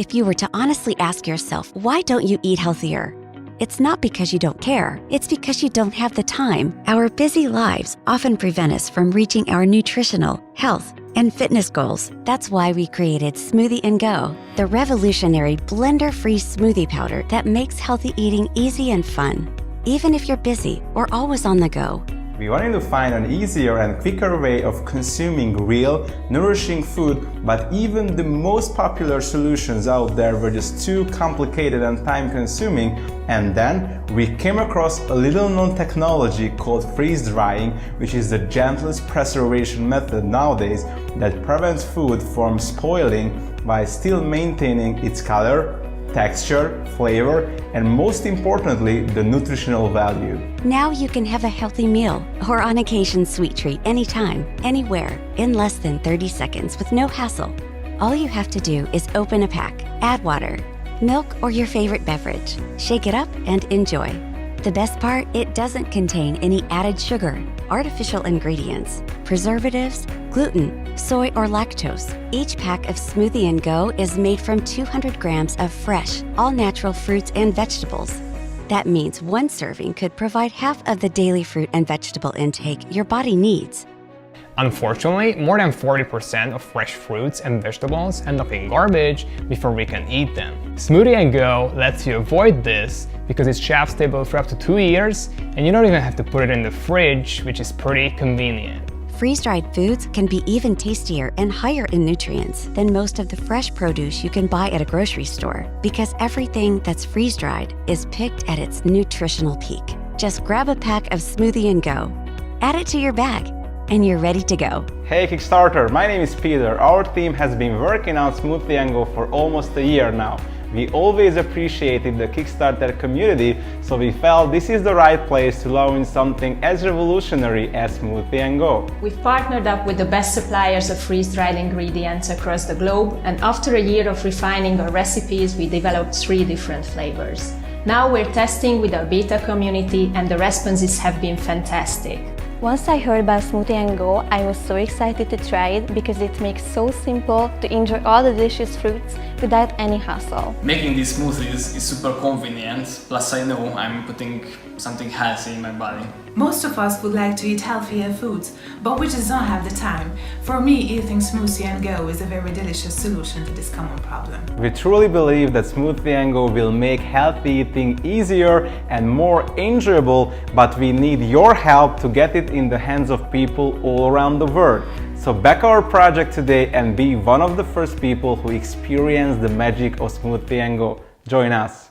if you were to honestly ask yourself, why don't you eat healthier? It's not because you don't care, it's because you don't have the time. Our busy lives often prevent us from reaching our nutritional, health, and fitness goals. That's why we created Smoothie & Go, the revolutionary blender-free smoothie powder that makes healthy eating easy and fun, even if you're busy or always on the go. We wanted to find an easier and quicker way of consuming real, nourishing food, but even the most popular solutions out there were just too complicated and time-consuming. And then we came across a little-known technology called freeze drying, which is the gentlest preservation method nowadays that prevents food from spoiling by still maintaining its color, texture, flavor, and most importantly, the nutritional value. Now you can have a healthy meal or on occasion sweet treat anytime, anywhere, in less than 30 seconds with no hassle. All you have to do is open a pack, add water, milk, or your favorite beverage, shake it up, and enjoy. The best part, it doesn't contain any added sugar, artificial ingredients, preservatives, gluten, soy, or lactose. Each pack of Smoothie & Go is made from 200 grams of fresh, all-natural fruits and vegetables. That means one serving could provide half of the daily fruit and vegetable intake your body needs. Unfortunately, more than 40% of fresh fruits and vegetables end up in garbage before we can eat them. Smoothie & Go lets you avoid this because it's shelf stable for up to 2 years and you don't even have to put it in the fridge, which is pretty convenient. Freeze-dried foods can be even tastier and higher in nutrients than most of the fresh produce you can buy at a grocery store, because everything that's freeze-dried is picked at its nutritional peak. Just grab a pack of Smoothie & Go, add it to your bag, and you're ready to go. Hey Kickstarter, my name is Peter. Our team has been working on Smoothie & Go for almost a year now. We always appreciated the Kickstarter community, so we felt this is the right place to launch something as revolutionary as Smoothie & Go. We've partnered up with the best suppliers of freeze-dried ingredients across the globe, and after a year of refining our recipes, we developed 3 different flavors. Now we're testing with our beta community, and the responses have been fantastic. Once I heard about Smoothie & Go, I was so excited to try it because it makes so simple to enjoy all the delicious fruits without any hassle. Making these smoothies is super convenient, plus I know I'm putting something healthy in my body. Most of us would like to eat healthier foods, but we just don't have the time. For me, eating Smoothie & Go is a very delicious solution to this common problem. We truly believe that Smoothie & Go will make healthy eating easier and more enjoyable, but we need your help to get it in the hands of people all around the world. So back our project today and be one of the first people who experience the magic of Smoothie & Go. Join us!